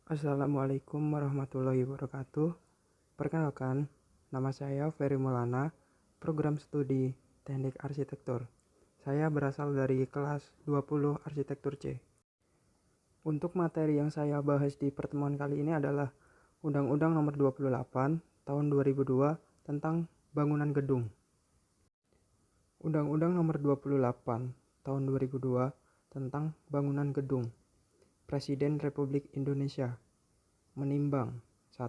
Assalamualaikum warahmatullahi wabarakatuh. Perkenalkan, nama saya Ferry Maulana, program studi Teknik Arsitektur. Saya berasal dari kelas 20 Arsitektur C. Untuk materi yang saya bahas di pertemuan kali ini adalah Undang-Undang Nomor 28 Tahun 2002 tentang bangunan gedung. Undang-Undang Nomor 28 Tahun 2002 tentang bangunan gedung. Presiden Republik Indonesia menimbang 1.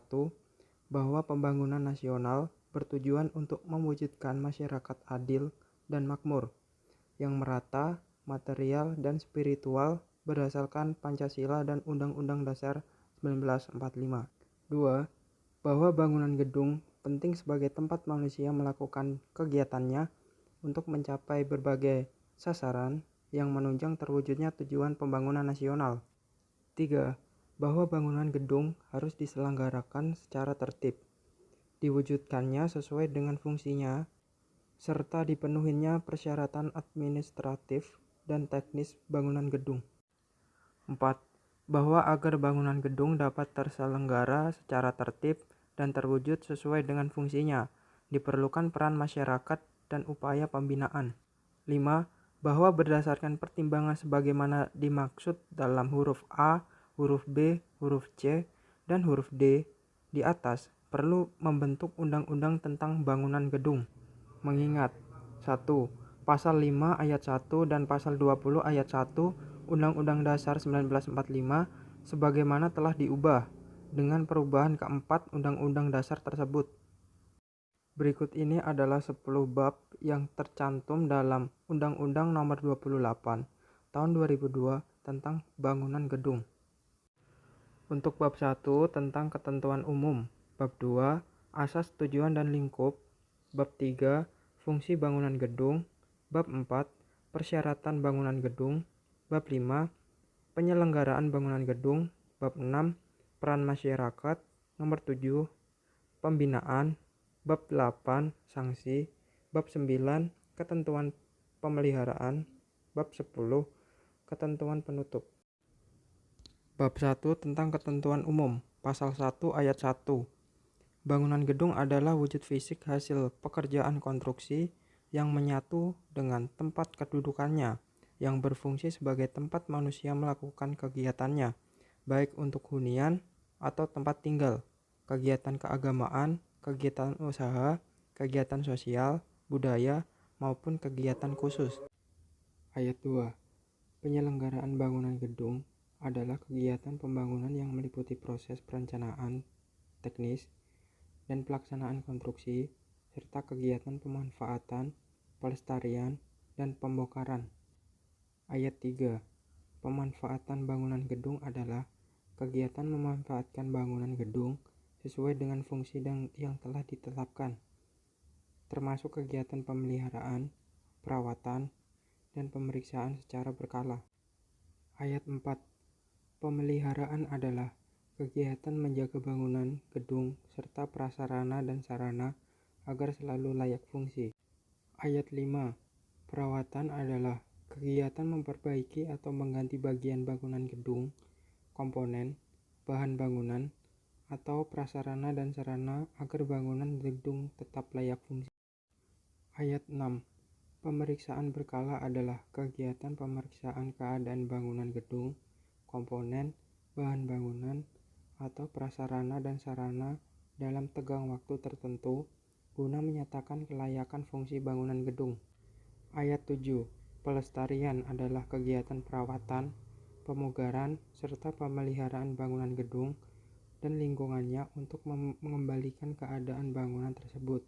Bahwa pembangunan nasional bertujuan untuk mewujudkan masyarakat adil dan makmur, yang merata, material, dan spiritual berdasarkan Pancasila dan Undang-Undang Dasar 1945. 2. Bahwa bangunan gedung penting sebagai tempat manusia melakukan kegiatannya untuk mencapai berbagai sasaran yang menunjang terwujudnya tujuan pembangunan nasional. 3. Bahwa bangunan gedung harus diselenggarakan secara tertib, diwujudkannya sesuai dengan fungsinya, serta dipenuhinya persyaratan administratif dan teknis bangunan gedung. 4. Bahwa agar bangunan gedung dapat terselenggara secara tertib dan terwujud sesuai dengan fungsinya, diperlukan peran masyarakat dan upaya pembinaan. 5. Bahwa berdasarkan pertimbangan sebagaimana dimaksud dalam huruf A, huruf B, huruf C, dan huruf D di atas, perlu membentuk undang-undang tentang bangunan gedung. Mengingat 1. Pasal 5 ayat 1 dan Pasal 20 ayat 1 Undang-Undang Dasar 1945 sebagaimana telah diubah dengan perubahan keempat Undang-Undang Dasar tersebut. Berikut ini adalah 10 bab yang tercantum dalam Undang-Undang Nomor 28 Tahun 2002 tentang bangunan gedung. Untuk bab 1 tentang ketentuan umum, bab 2 asas, tujuan, dan lingkup, bab 3 fungsi bangunan gedung, bab 4 persyaratan bangunan gedung, bab 5 penyelenggaraan bangunan gedung, bab 6 peran masyarakat, nomor 7 pembinaan, bab 8 sanksi, bab 9 ketentuan pemeliharaan, bab 10 ketentuan penutup. Bab 1 tentang ketentuan umum, pasal 1 ayat 1. Bangunan gedung adalah wujud fisik hasil pekerjaan konstruksi yang menyatu dengan tempat kedudukannya, yang berfungsi sebagai tempat manusia melakukan kegiatannya, baik untuk hunian atau tempat tinggal, kegiatan keagamaan, kegiatan usaha, kegiatan sosial, budaya, maupun kegiatan khusus. Ayat 2. Penyelenggaraan bangunan gedung adalah kegiatan pembangunan yang meliputi proses perencanaan, teknis, dan pelaksanaan konstruksi, serta kegiatan pemanfaatan, pelestarian, dan pembongkaran. Ayat 3. Pemanfaatan bangunan gedung adalah kegiatan memanfaatkan bangunan gedung sesuai dengan fungsi yang telah ditetapkan, termasuk kegiatan pemeliharaan, perawatan, dan pemeriksaan secara berkala. Ayat 4. Pemeliharaan adalah kegiatan menjaga bangunan, gedung, serta prasarana dan sarana agar selalu layak fungsi. Ayat 5. Perawatan adalah kegiatan memperbaiki atau mengganti bagian bangunan gedung, komponen, bahan bangunan, atau prasarana dan sarana agar bangunan gedung tetap layak fungsi. Ayat 6. Pemeriksaan berkala adalah kegiatan pemeriksaan keadaan bangunan gedung, komponen, bahan bangunan, atau prasarana dan sarana dalam tenggang waktu tertentu guna menyatakan kelayakan fungsi bangunan gedung. Ayat 7. Pelestarian adalah kegiatan perawatan, pemugaran, serta pemeliharaan bangunan gedung dan lingkungannya untuk mengembalikan keadaan bangunan tersebut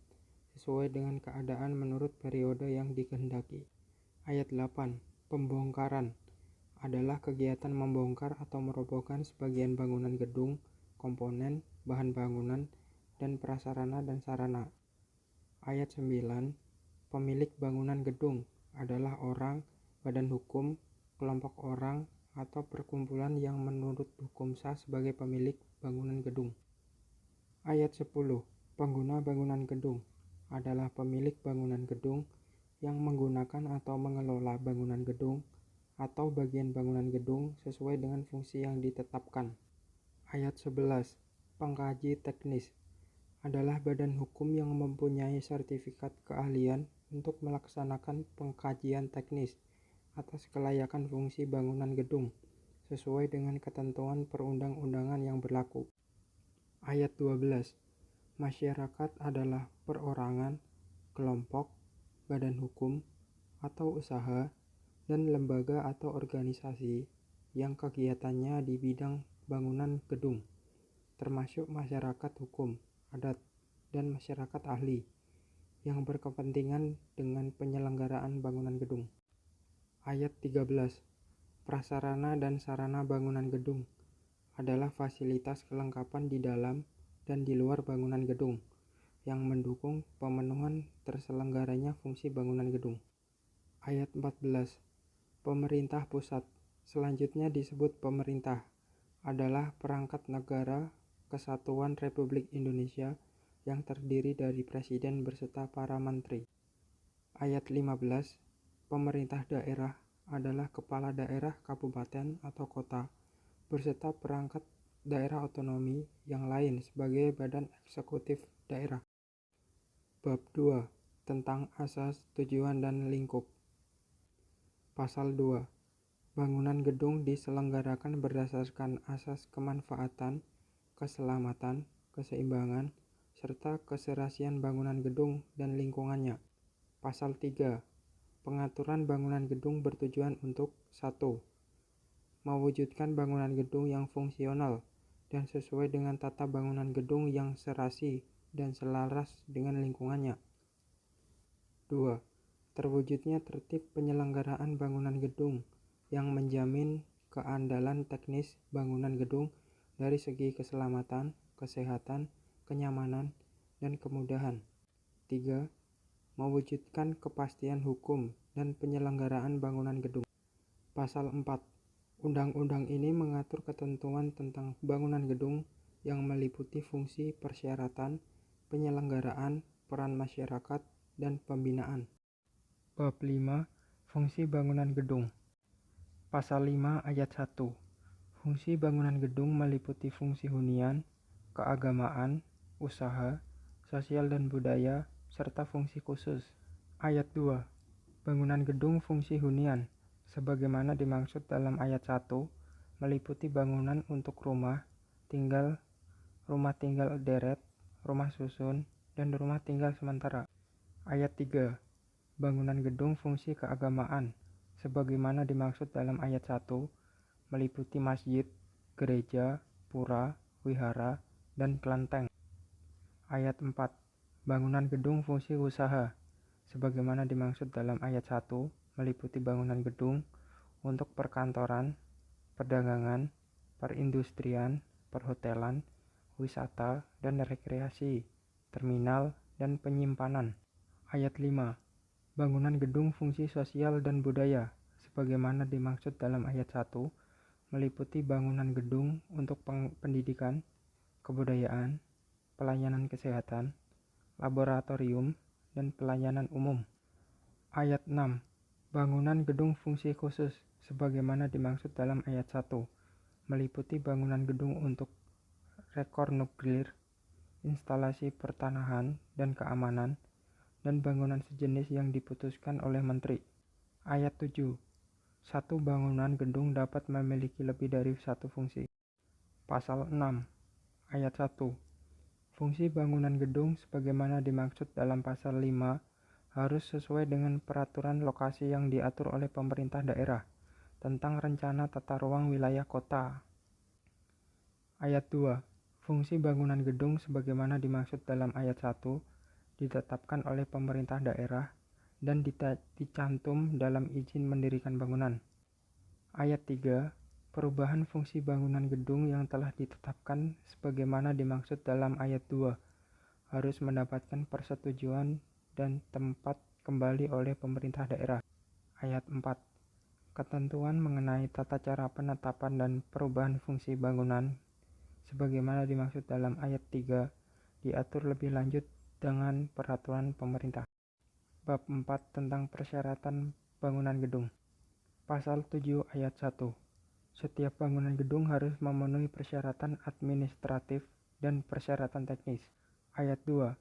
sesuai dengan keadaan menurut periode yang dikehendaki. Ayat 8. Pembongkaran adalah kegiatan membongkar atau merobohkan sebagian bangunan gedung, komponen, bahan bangunan, dan prasarana dan sarana. Ayat 9. Pemilik bangunan gedung adalah orang, badan hukum, kelompok orang, atau perkumpulan yang menurut hukum sah sebagai pemilik bangunan gedung. Ayat 10. Pengguna bangunan gedung adalah pemilik bangunan gedung yang menggunakan atau mengelola bangunan gedung atau bagian bangunan gedung sesuai dengan fungsi yang ditetapkan. Ayat 11. Pengkaji teknis adalah badan hukum yang mempunyai sertifikat keahlian untuk melaksanakan pengkajian teknis atas kelayakan fungsi bangunan gedung sesuai dengan ketentuan perundang-undangan yang berlaku. Ayat 12. Masyarakat adalah perorangan, kelompok, badan hukum, atau usaha, dan lembaga atau organisasi yang kegiatannya di bidang bangunan gedung, termasuk masyarakat hukum, adat, dan masyarakat ahli yang berkepentingan dengan penyelenggaraan bangunan gedung. Ayat 13. Prasarana dan sarana bangunan gedung adalah fasilitas kelengkapan di dalam dan di luar bangunan gedung yang mendukung pemenuhan terselenggaranya fungsi bangunan gedung. Ayat 14. Pemerintah pusat, selanjutnya disebut pemerintah, adalah perangkat negara Kesatuan Republik Indonesia yang terdiri dari Presiden beserta para menteri. Ayat 15. Pemerintah daerah adalah kepala daerah kabupaten atau kota beserta perangkat daerah otonomi yang lain sebagai badan eksekutif daerah. Bab 2. Tentang asas, tujuan, dan lingkup. Pasal 2. Bangunan gedung diselenggarakan berdasarkan asas kemanfaatan, keselamatan, keseimbangan, serta keserasian bangunan gedung dan lingkungannya. Pasal 3. Pengaturan bangunan gedung bertujuan untuk 1. Mewujudkan bangunan gedung yang fungsional dan sesuai dengan tata bangunan gedung yang serasi dan selaras dengan lingkungannya. 2. Terwujudnya tertib penyelenggaraan bangunan gedung yang menjamin keandalan teknis bangunan gedung dari segi keselamatan, kesehatan, kenyamanan, dan kemudahan. 3. Mewujudkan kepastian hukum dan penyelenggaraan bangunan gedung. Pasal 4. Undang-undang ini mengatur ketentuan tentang bangunan gedung yang meliputi fungsi persyaratan, penyelenggaraan, peran masyarakat, dan pembinaan. Bab 5. Fungsi bangunan gedung. Pasal 5 ayat 1. Fungsi bangunan gedung meliputi fungsi hunian, keagamaan, usaha, sosial dan budaya, serta fungsi khusus. Ayat 2. Bangunan gedung fungsi hunian, sebagaimana dimaksud dalam ayat 1, meliputi bangunan untuk rumah tinggal deret, rumah susun, dan rumah tinggal sementara. Ayat 3. Bangunan gedung fungsi keagamaan, sebagaimana dimaksud dalam ayat 1, meliputi masjid, gereja, pura, wihara, dan kelenteng. Ayat 4. Bangunan gedung fungsi usaha, sebagaimana dimaksud dalam ayat 1, meliputi bangunan gedung untuk perkantoran, perdagangan, perindustrian, perhotelan, wisata, dan rekreasi, terminal, dan penyimpanan. Ayat 5. Bangunan gedung fungsi sosial dan budaya, sebagaimana dimaksud dalam ayat 1, meliputi bangunan gedung untuk pendidikan, kebudayaan, pelayanan kesehatan, laboratorium, dan pelayanan umum. Ayat 6. Bangunan gedung fungsi khusus, sebagaimana dimaksud dalam ayat 1, meliputi bangunan gedung untuk rekor nuklir, instalasi pertanahan dan keamanan, dan bangunan sejenis yang diputuskan oleh menteri. Ayat 7. Satu bangunan gedung dapat memiliki lebih dari satu fungsi. Pasal 6 ayat 1. Fungsi bangunan gedung sebagaimana dimaksud dalam pasal 5 harus sesuai dengan peraturan lokasi yang diatur oleh pemerintah daerah tentang rencana tata ruang wilayah kota. Ayat 2. Fungsi bangunan gedung sebagaimana dimaksud dalam ayat 1 ditetapkan oleh pemerintah daerah dan dicantum dalam izin mendirikan bangunan. Ayat 3. Perubahan fungsi bangunan gedung yang telah ditetapkan sebagaimana dimaksud dalam ayat 2 harus mendapatkan persetujuan dan tempat kembali oleh pemerintah daerah. Ayat 4. Ketentuan mengenai tata cara penetapan dan perubahan fungsi bangunan sebagaimana dimaksud dalam ayat 3 diatur lebih lanjut dengan peraturan pemerintah. Bab 4 tentang persyaratan bangunan gedung. Pasal 7 ayat 1. Setiap bangunan gedung harus memenuhi persyaratan administratif dan persyaratan teknis. Ayat 2.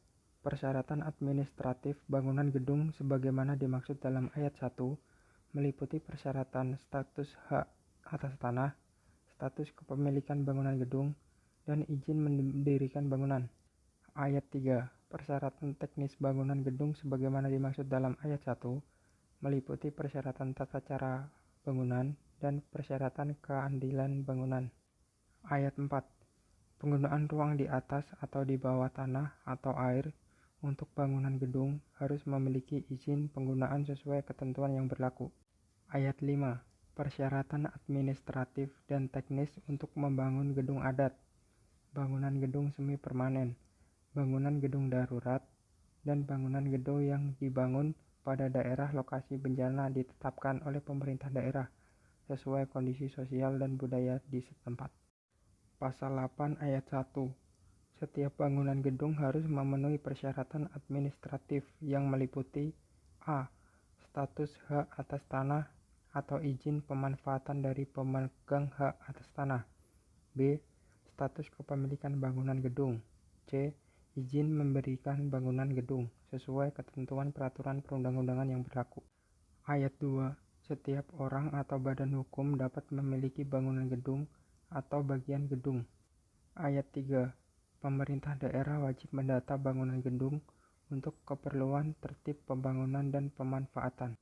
Persyaratan administratif bangunan gedung sebagaimana dimaksud dalam ayat 1 meliputi persyaratan status hak atas tanah, status kepemilikan bangunan gedung, dan izin mendirikan bangunan. Ayat 3. Persyaratan teknis bangunan gedung sebagaimana dimaksud dalam ayat 1 meliputi persyaratan tata cara bangunan dan persyaratan keadilan bangunan. Ayat 4. Penggunaan ruang di atas atau di bawah tanah atau air untuk bangunan gedung harus memiliki izin penggunaan sesuai ketentuan yang berlaku. Ayat 5. Persyaratan administratif dan teknis untuk membangun gedung adat, bangunan gedung semi permanen, bangunan gedung darurat, dan bangunan gedung yang dibangun pada daerah lokasi bencana ditetapkan oleh pemerintah daerah sesuai kondisi sosial dan budaya di setempat. Pasal 8 ayat 1. Setiap bangunan gedung harus memenuhi persyaratan administratif yang meliputi a. Status hak atas tanah atau izin pemanfaatan dari pemegang hak atas tanah. B. Status kepemilikan bangunan gedung. C. Izin memberikan bangunan gedung sesuai ketentuan peraturan perundang-undangan yang berlaku. Ayat 2. Setiap orang atau badan hukum dapat memiliki bangunan gedung atau bagian gedung. Ayat 3. Pemerintah daerah wajib mendata bangunan gedung untuk keperluan tertib pembangunan dan pemanfaatan.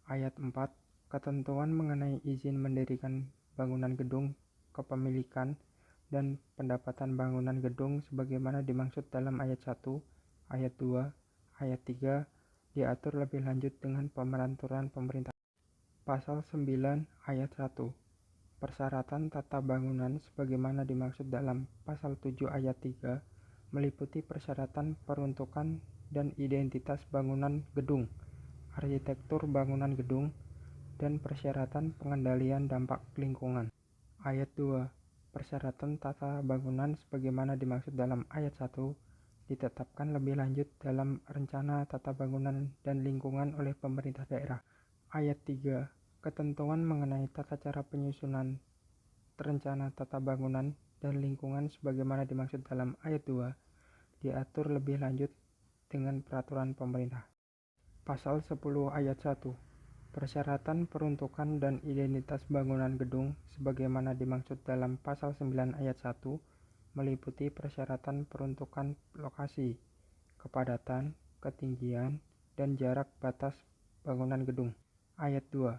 Ayat 4. Ketentuan mengenai izin mendirikan bangunan gedung, kepemilikan, dan pendapatan bangunan gedung sebagaimana dimaksud dalam ayat 1, ayat 2, ayat 3 diatur lebih lanjut dengan peraturan pemerintah. Pasal 9 ayat 1. Persyaratan tata bangunan sebagaimana dimaksud dalam pasal 7 ayat 3 meliputi persyaratan peruntukan dan identitas bangunan gedung, arsitektur bangunan gedung, dan persyaratan pengendalian dampak lingkungan. Ayat 2. Persyaratan tata bangunan sebagaimana dimaksud dalam ayat 1 ditetapkan lebih lanjut dalam rencana tata bangunan dan lingkungan oleh pemerintah daerah. Ayat 3. Ketentuan mengenai tata cara penyusunan rencana tata bangunan dan lingkungan sebagaimana dimaksud dalam ayat 2 diatur lebih lanjut dengan peraturan pemerintah. Pasal 10 ayat 1. Persyaratan peruntukan dan identitas bangunan gedung sebagaimana dimaksud dalam pasal 9 ayat 1 meliputi persyaratan peruntukan lokasi, kepadatan, ketinggian, dan jarak batas bangunan gedung. Ayat 2.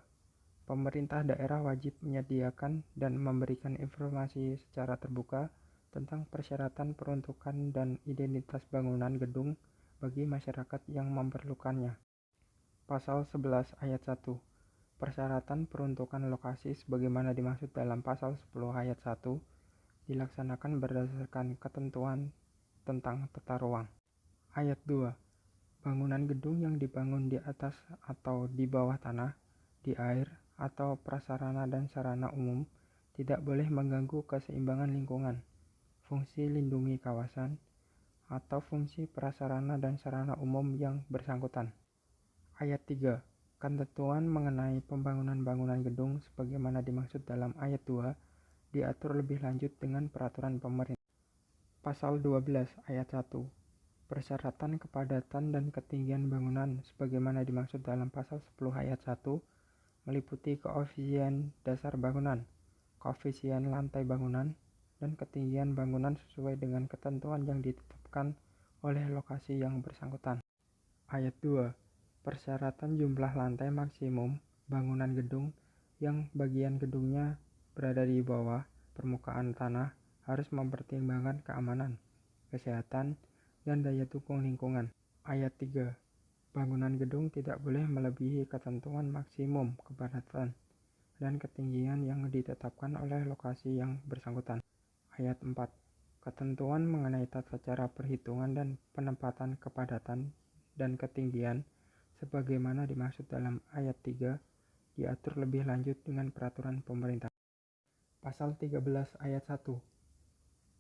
Pemerintah daerah wajib menyediakan dan memberikan informasi secara terbuka tentang persyaratan peruntukan dan identitas bangunan gedung bagi masyarakat yang memerlukannya. Pasal 11 ayat 1. Persyaratan peruntukan lokasi sebagaimana dimaksud dalam pasal 10 ayat 1 dilaksanakan berdasarkan ketentuan tentang tata ruang. Ayat 2. Bangunan gedung yang dibangun di atas atau di bawah tanah, di air, atau prasarana dan sarana umum tidak boleh mengganggu keseimbangan lingkungan, fungsi lindungi kawasan, atau fungsi prasarana dan sarana umum yang bersangkutan. Ayat 3. Ketentuan mengenai pembangunan bangunan gedung sebagaimana dimaksud dalam ayat 2 diatur lebih lanjut dengan peraturan pemerintah. Pasal 12 ayat 1. Persyaratan kepadatan dan ketinggian bangunan sebagaimana dimaksud dalam pasal 10 ayat 1 meliputi koefisien dasar bangunan, koefisien lantai bangunan, dan ketinggian bangunan sesuai dengan ketentuan yang ditetapkan oleh lokasi yang bersangkutan. Ayat 2. Persyaratan jumlah lantai maksimum bangunan gedung yang bagian gedungnya berada di bawah permukaan tanah harus mempertimbangkan keamanan, kesehatan, dan daya dukung lingkungan. Ayat 3. Bangunan gedung tidak boleh melebihi ketentuan maksimum kepadatan dan ketinggian yang ditetapkan oleh lokasi yang bersangkutan. Ayat 4. Ketentuan mengenai tata cara perhitungan dan penempatan kepadatan dan ketinggian sebagaimana dimaksud dalam ayat 3 diatur lebih lanjut dengan peraturan pemerintah. Pasal 13 ayat 1.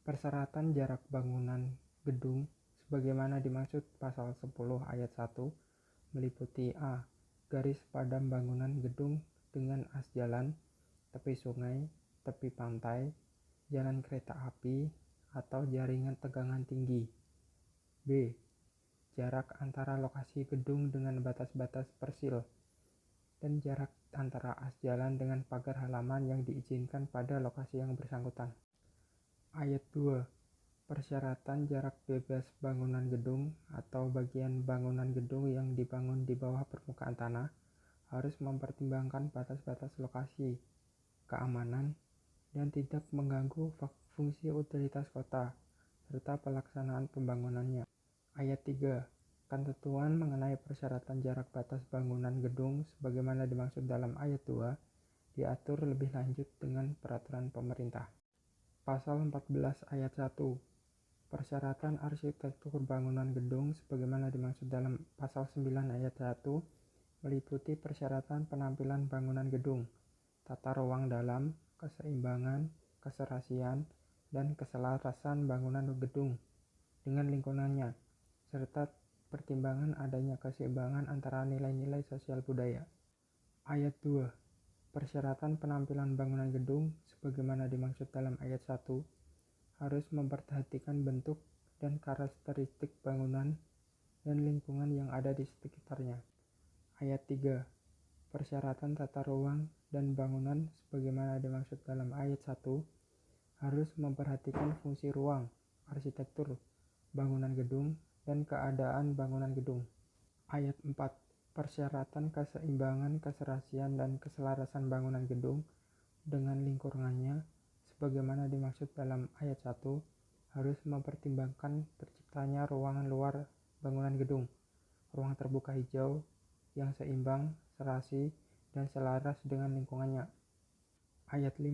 Persyaratan jarak bangunan gedung sebagaimana dimaksud pasal 10 ayat 1 meliputi a. Garis padam bangunan gedung dengan as jalan, tepi sungai, tepi pantai, jalan kereta api, atau jaringan tegangan tinggi. B. Jarak antara lokasi gedung dengan batas-batas persil, dan jarak antara as jalan dengan pagar halaman yang diizinkan pada lokasi yang bersangkutan. Ayat 2. Persyaratan jarak bebas bangunan gedung atau bagian bangunan gedung yang dibangun di bawah permukaan tanah harus mempertimbangkan batas-batas lokasi, keamanan, dan tidak mengganggu fungsi utilitas kota, serta pelaksanaan pembangunannya. Ayat 3. Ketentuan mengenai persyaratan jarak batas bangunan gedung sebagaimana dimaksud dalam ayat 2 diatur lebih lanjut dengan peraturan pemerintah. Pasal 14 ayat 1. Persyaratan arsitektur bangunan gedung sebagaimana dimaksud dalam pasal 9 ayat 1 meliputi persyaratan penampilan bangunan gedung, tata ruang dalam, keseimbangan, keserasian, dan keselarasan bangunan gedung dengan lingkungannya, serta pertimbangan adanya keseimbangan antara nilai-nilai sosial budaya. Ayat 2. Persyaratan penampilan bangunan gedung sebagaimana dimaksud dalam ayat 1 harus memperhatikan bentuk dan karakteristik bangunan dan lingkungan yang ada di sekitarnya. Ayat 3. Persyaratan tata ruang dan bangunan sebagaimana dimaksud dalam ayat 1 harus memperhatikan fungsi ruang, arsitektur, bangunan gedung, dan keadaan bangunan gedung. Ayat 4. Persyaratan keseimbangan, keserasian, dan keselarasan bangunan gedung dengan lingkungannya sebagaimana dimaksud dalam ayat 1 harus mempertimbangkan terciptanya ruangan luar bangunan gedung, ruang terbuka hijau yang seimbang, serasi, dan selaras dengan lingkungannya. Ayat 5.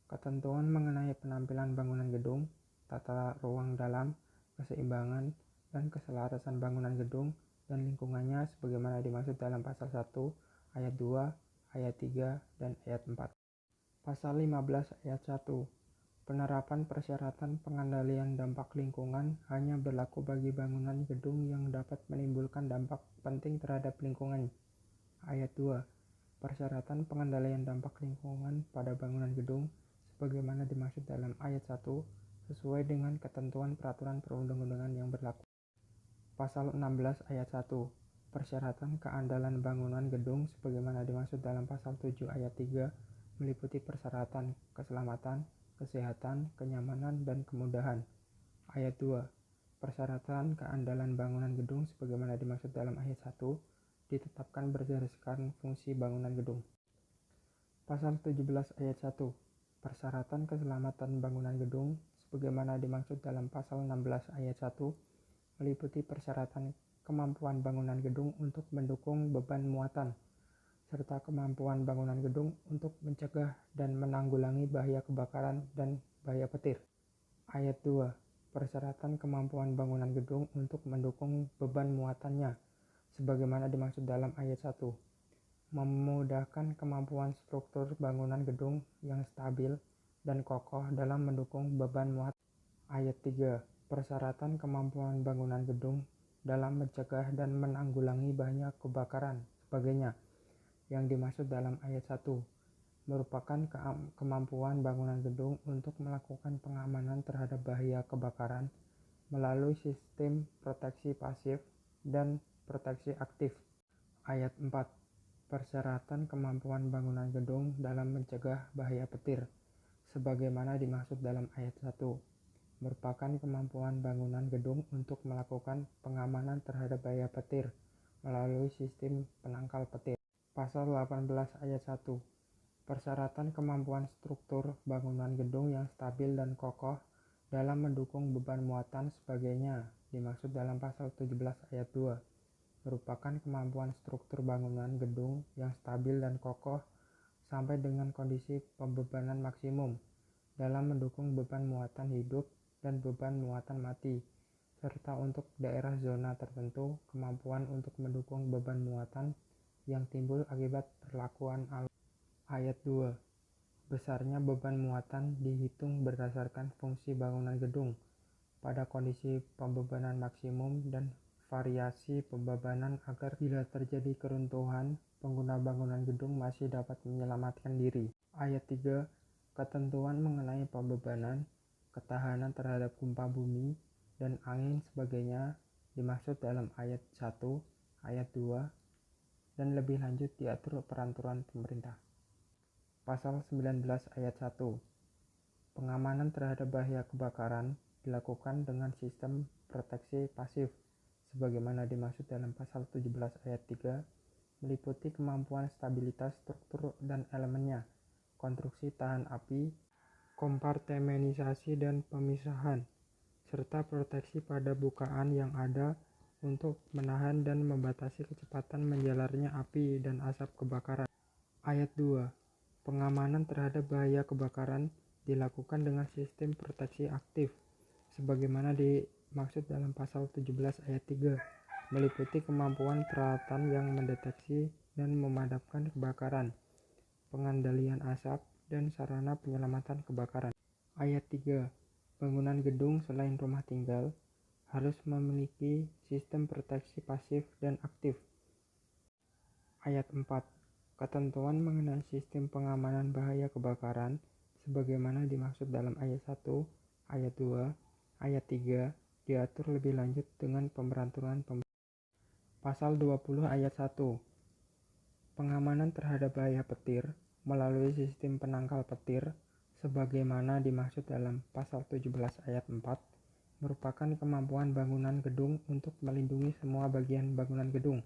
Ketentuan mengenai penampilan bangunan gedung, tata ruang dalam, keseimbangan, dan keselarasan bangunan gedung dan lingkungannya sebagaimana dimaksud dalam pasal 1, ayat 2, ayat 3, dan ayat 4. Pasal 15 ayat 1. Penerapan persyaratan pengendalian dampak lingkungan hanya berlaku bagi bangunan gedung yang dapat menimbulkan dampak penting terhadap lingkungan. Ayat 2. Persyaratan pengendalian dampak lingkungan pada bangunan gedung sebagaimana dimaksud dalam ayat 1 sesuai dengan ketentuan peraturan perundang-undangan yang berlaku. Pasal 16 ayat 1. Persyaratan keandalan bangunan gedung sebagaimana dimaksud dalam pasal 7 ayat 3 meliputi persyaratan keselamatan, kesehatan, kenyamanan, dan kemudahan. Ayat 2. Persyaratan keandalan bangunan gedung sebagaimana dimaksud dalam ayat 1 ditetapkan berdasarkan fungsi bangunan gedung. Pasal 17 ayat 1. Persyaratan keselamatan bangunan gedung sebagaimana dimaksud dalam pasal 16 ayat 1 meliputi persyaratan kemampuan bangunan gedung untuk mendukung beban muatan, serta kemampuan bangunan gedung untuk mencegah dan menanggulangi bahaya kebakaran dan bahaya petir. Ayat 2. Persyaratan kemampuan bangunan gedung untuk mendukung beban muatannya, sebagaimana dimaksud dalam ayat 1. Memudahkan kemampuan struktur bangunan gedung yang stabil dan kokoh dalam mendukung beban muatan. Ayat 3. Persyaratan kemampuan bangunan gedung dalam mencegah dan menanggulangi bahaya kebakaran sebagainya yang dimaksud dalam ayat 1 merupakan kemampuan bangunan gedung untuk melakukan pengamanan terhadap bahaya kebakaran melalui sistem proteksi pasif dan proteksi aktif. Ayat 4. Persyaratan kemampuan bangunan gedung dalam mencegah bahaya petir sebagaimana dimaksud dalam ayat 1 merupakan kemampuan bangunan gedung untuk melakukan pengamanan terhadap bahaya petir melalui sistem penangkal petir. Pasal 18 ayat 1. Persyaratan kemampuan struktur bangunan gedung yang stabil dan kokoh dalam mendukung beban muatan sebagainya dimaksud dalam pasal 17 ayat 2 merupakan kemampuan struktur bangunan gedung yang stabil dan kokoh sampai dengan kondisi pembebanan maksimum dalam mendukung beban muatan hidup dan beban muatan mati, serta untuk daerah zona tertentu kemampuan untuk mendukung beban muatan yang timbul akibat perlakuan alam. Ayat 2. Besarnya beban muatan dihitung berdasarkan fungsi bangunan gedung pada kondisi pembebanan maksimum dan variasi pembebanan agar bila terjadi keruntuhan, pengguna bangunan gedung masih dapat menyelamatkan diri. Ayat 3. Ketentuan mengenai pembebanan, ketahanan terhadap gempa bumi, dan angin sebagainya dimaksud dalam ayat 1, ayat 2, dan lebih lanjut diatur peraturan pemerintah. Pasal 19 ayat 1. Pengamanan terhadap bahaya kebakaran dilakukan dengan sistem proteksi pasif sebagaimana dimaksud dalam pasal 17 ayat 3, meliputi kemampuan stabilitas struktur dan elemennya, konstruksi tahan api, kompartemenisasi dan pemisahan, serta proteksi pada bukaan yang ada untuk menahan dan membatasi kecepatan menjalarnya api dan asap kebakaran. Ayat 2. Pengamanan terhadap bahaya kebakaran dilakukan dengan sistem proteksi aktif sebagaimana dimaksud dalam pasal 17 ayat 3, meliputi kemampuan peralatan yang mendeteksi dan memadamkan kebakaran, pengendalian asap, dan sarana penyelamatan kebakaran. Ayat 3. Bangunan gedung selain rumah tinggal harus memiliki sistem proteksi pasif dan aktif. Ayat 4. Ketentuan mengenai sistem pengamanan bahaya kebakaran sebagaimana dimaksud dalam ayat 1, ayat 2, ayat 3 diatur lebih lanjut dengan peraturan pemerintah. Pasal 20 ayat 1. Pengamanan terhadap bahaya petir melalui sistem penangkal petir sebagaimana dimaksud dalam pasal 17 ayat 4 merupakan kemampuan bangunan gedung untuk melindungi semua bagian bangunan gedung,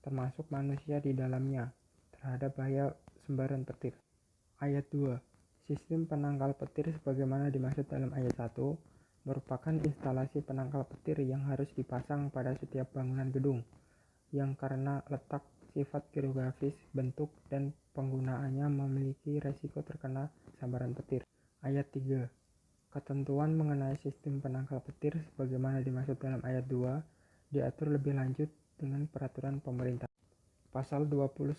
termasuk manusia di dalamnya, terhadap bahaya sembaran petir. Ayat 2. Sistem penangkal petir sebagaimana dimaksud dalam ayat 1 merupakan instalasi penangkal petir yang harus dipasang pada setiap bangunan gedung yang karena letak, sifat geografis, bentuk, dan penggunaannya memiliki resiko terkena sambaran petir. Ayat 3. Ketentuan mengenai sistem penangkal petir sebagaimana dimaksud dalam ayat 2 diatur lebih lanjut dengan peraturan pemerintah. Pasal 21.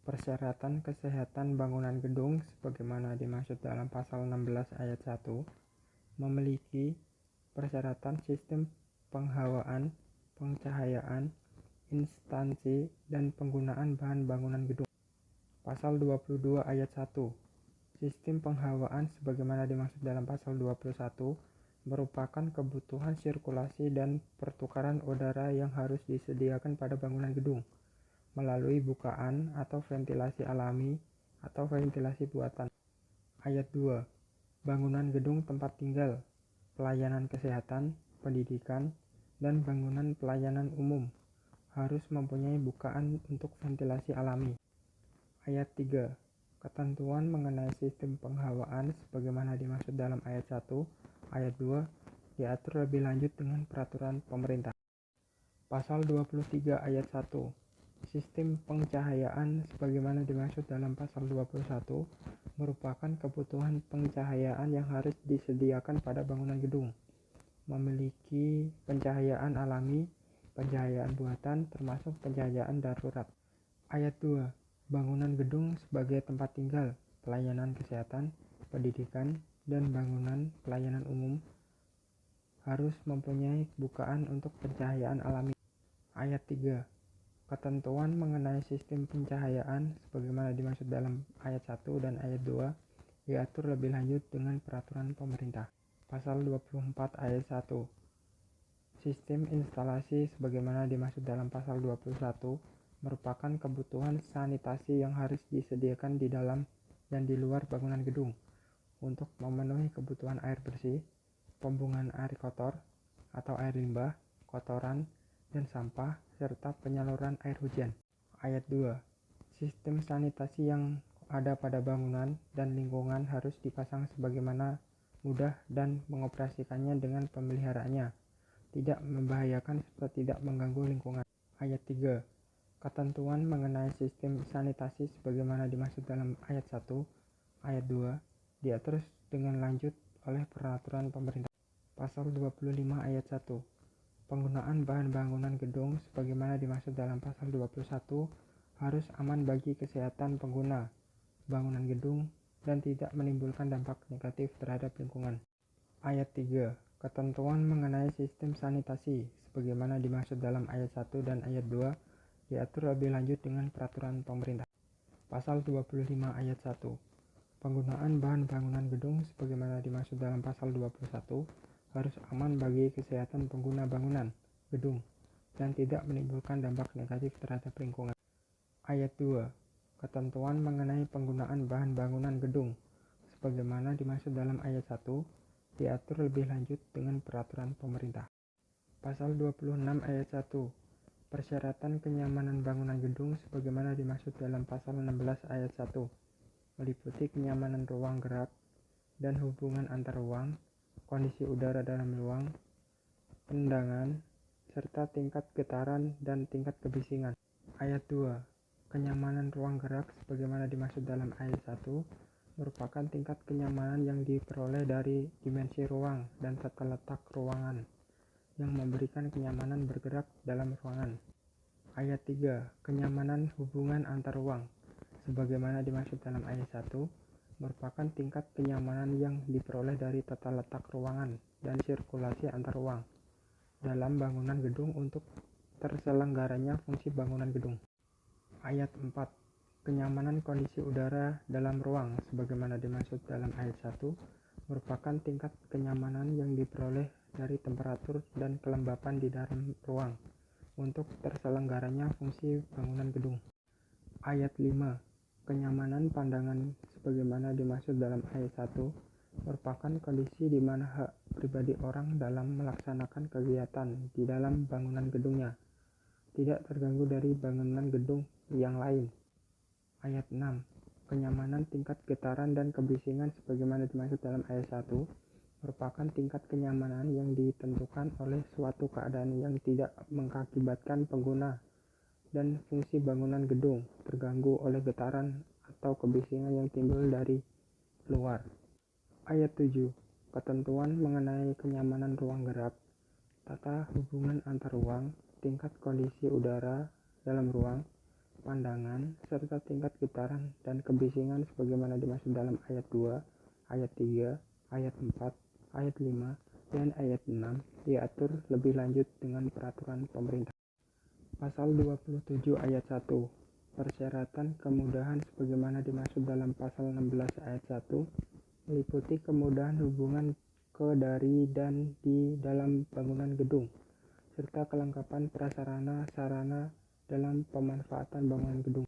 Persyaratan kesehatan bangunan gedung sebagaimana dimaksud dalam pasal 16 ayat 1 memiliki persyaratan sistem penghawaan, pencahayaan, instansi, dan penggunaan bahan bangunan gedung. Pasal 22 ayat 1. Sistem penghawaan sebagaimana dimaksud dalam pasal 21 merupakan kebutuhan sirkulasi dan pertukaran udara yang harus disediakan pada bangunan gedung melalui bukaan atau ventilasi alami atau ventilasi buatan. Ayat 2. Bangunan gedung tempat tinggal, pelayanan kesehatan, pendidikan, dan bangunan pelayanan umum harus mempunyai bukaan untuk ventilasi alami. Ayat 3. Ketentuan mengenai sistem penghawaan sebagaimana dimaksud dalam ayat 1, ayat 2 diatur lebih lanjut dengan peraturan pemerintah. Pasal 23 ayat 1. Sistem pencahayaan sebagaimana dimaksud dalam pasal 21 merupakan kebutuhan pencahayaan yang harus disediakan pada bangunan gedung, memiliki pencahayaan alami, pencahayaan buatan, termasuk pencahayaan darurat. Ayat 2. Bangunan gedung sebagai tempat tinggal, pelayanan kesehatan, pendidikan, dan bangunan pelayanan umum harus mempunyai bukaan untuk pencahayaan alami. Ayat 3. Ketentuan mengenai sistem pencahayaan sebagaimana dimaksud dalam ayat 1 dan ayat 2 diatur lebih lanjut dengan peraturan pemerintah. Pasal 24 ayat 1. Sistem instalasi sebagaimana dimaksud dalam pasal 21 merupakan kebutuhan sanitasi yang harus disediakan di dalam dan di luar bangunan gedung untuk memenuhi kebutuhan air bersih, pembuangan air kotor atau air limbah, kotoran, dan sampah, serta penyaluran air hujan. Ayat 2. Sistem sanitasi yang ada pada bangunan dan lingkungan harus dipasang sebagaimana mudah dan mengoperasikannya dengan pemeliharaannya tidak membahayakan serta tidak mengganggu lingkungan. Ayat 3. Ketentuan mengenai sistem sanitasi sebagaimana dimaksud dalam ayat 1, ayat 2 diatur dengan lanjut oleh peraturan pemerintah. Pasal 25 ayat 1. Penggunaan bahan bangunan gedung sebagaimana dimaksud dalam pasal 21 harus aman bagi kesehatan pengguna bangunan gedung dan tidak menimbulkan dampak negatif terhadap lingkungan. Ayat 3. Ketentuan mengenai sistem sanitasi sebagaimana dimaksud dalam ayat 1 dan ayat 2 diatur lebih lanjut dengan peraturan pemerintah. Pasal 25 ayat 1. Penggunaan bahan bangunan gedung sebagaimana dimaksud dalam pasal 21 harus aman bagi kesehatan pengguna bangunan gedung dan tidak menimbulkan dampak negatif terhadap lingkungan. Ayat 2. Ketentuan mengenai penggunaan bahan bangunan gedung sebagaimana dimaksud dalam ayat 1 diatur lebih lanjut dengan peraturan pemerintah. Pasal 26 ayat 1. Persyaratan kenyamanan bangunan gedung sebagaimana dimaksud dalam pasal 16 ayat 1 meliputi kenyamanan ruang gerak dan hubungan antar ruang, kondisi udara dalam ruang, pandangan, serta tingkat getaran dan tingkat kebisingan. Ayat 2. Kenyamanan ruang gerak sebagaimana dimaksud dalam ayat 1 merupakan tingkat kenyamanan yang diperoleh dari dimensi ruang dan tata letak ruangan yang memberikan kenyamanan bergerak dalam ruangan. Ayat 3. Kenyamanan hubungan antar ruang sebagaimana dimaksud dalam ayat 1 merupakan tingkat kenyamanan yang diperoleh dari tata letak ruangan dan sirkulasi antar ruang dalam bangunan gedung untuk terselenggaranya fungsi bangunan gedung. Ayat 4. Kenyamanan kondisi udara dalam ruang sebagaimana dimaksud dalam ayat 1 merupakan tingkat kenyamanan yang diperoleh dari temperatur dan kelembapan di dalam ruang untuk terselenggaranya fungsi bangunan gedung. Ayat 5. Kenyamanan pandangan sebagaimana dimaksud dalam ayat 1 merupakan kondisi di mana hak pribadi orang dalam melaksanakan kegiatan di dalam bangunan gedungnya tidak terganggu dari bangunan gedung yang lain. Ayat 6. Kenyamanan tingkat getaran dan kebisingan sebagaimana dimaksud dalam ayat 1 merupakan tingkat kenyamanan yang ditentukan oleh suatu keadaan yang tidak mengakibatkan pengguna dan fungsi bangunan gedung terganggu oleh getaran atau kebisingan yang timbul dari luar. Ayat 7. Ketentuan mengenai kenyamanan ruang gerak, tata hubungan antar ruang, tingkat kondisi udara dalam ruang, pandangan, serta tingkat getaran dan kebisingan sebagaimana dimaksud dalam ayat 2, ayat 3, ayat 4, ayat 5, dan ayat 6 diatur lebih lanjut dengan peraturan pemerintah. Pasal 27 ayat 1. Persyaratan kemudahan sebagaimana dimaksud dalam pasal 16 ayat 1 meliputi kemudahan hubungan ke, dari, dan di dalam bangunan gedung serta kelengkapan prasarana sarana dalam pemanfaatan bangunan gedung.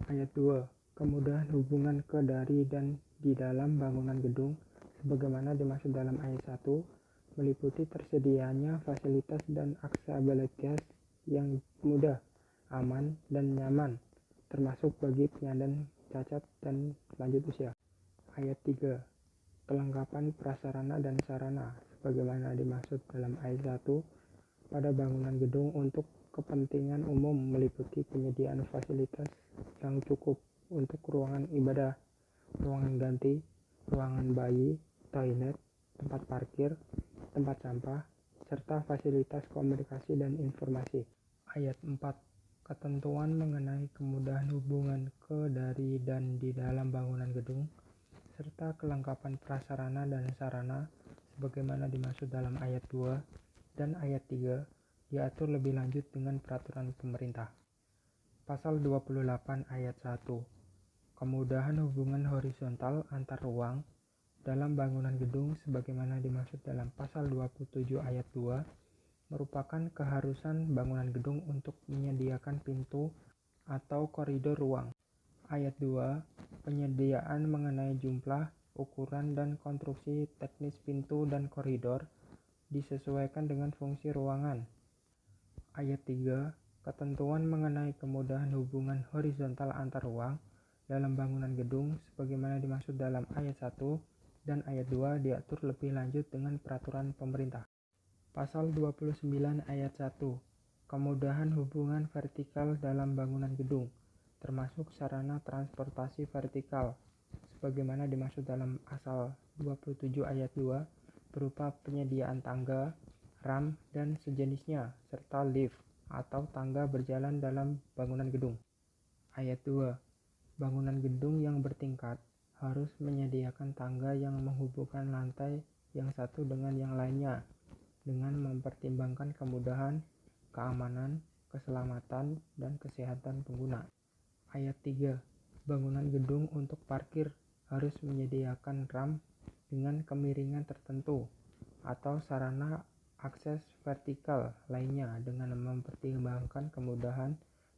Ayat 2. Kemudahan hubungan ke, dari, dan di dalam bangunan gedung sebagaimana dimaksud dalam ayat 1 meliputi tersedianya fasilitas dan aksesibilitas yang mudah, aman, dan nyaman, termasuk bagi penyandang cacat dan lanjut usia. Ayat 3. Kelengkapan prasarana dan sarana sebagaimana dimaksud dalam ayat 1 pada bangunan gedung untuk kepentingan umum meliputi penyediaan fasilitas yang cukup untuk ruangan ibadah, ruangan ganti, ruangan bayi, toilet, tempat parkir, tempat sampah, serta fasilitas komunikasi dan informasi. Ayat 4. Ketentuan mengenai kemudahan hubungan ke, dari, dan di dalam bangunan gedung serta kelengkapan prasarana dan sarana sebagaimana dimaksud dalam ayat 2 dan ayat 3 diatur lebih lanjut dengan peraturan pemerintah. Pasal 28 ayat 1. Kemudahan hubungan horizontal antar ruang dalam bangunan gedung sebagaimana dimaksud dalam pasal 27 ayat 2 merupakan keharusan bangunan gedung untuk menyediakan pintu atau koridor ruang. Ayat 2. Penyediaan mengenai jumlah, ukuran, dan konstruksi teknis pintu dan koridor disesuaikan dengan fungsi ruangan. Ayat 3. Ketentuan mengenai kemudahan hubungan horizontal antar ruang dalam bangunan gedung sebagaimana dimaksud dalam ayat 1 dan ayat 2 diatur lebih lanjut dengan peraturan pemerintah. Pasal 29 ayat 1. Kemudahan hubungan vertikal dalam bangunan gedung, termasuk sarana transportasi vertikal, sebagaimana dimaksud dalam pasal 27 ayat 2, berupa penyediaan tangga, ram, dan sejenisnya, serta lift atau tangga berjalan dalam bangunan gedung. Ayat 2. Bangunan gedung yang bertingkat harus menyediakan tangga yang menghubungkan lantai yang satu dengan yang lainnya dengan mempertimbangkan kemudahan, keamanan, keselamatan, dan kesehatan pengguna. Ayat 3. Bangunan gedung untuk parkir harus menyediakan RAM dengan kemiringan tertentu atau sarana akses vertikal lainnya dengan mempertimbangkan kemudahan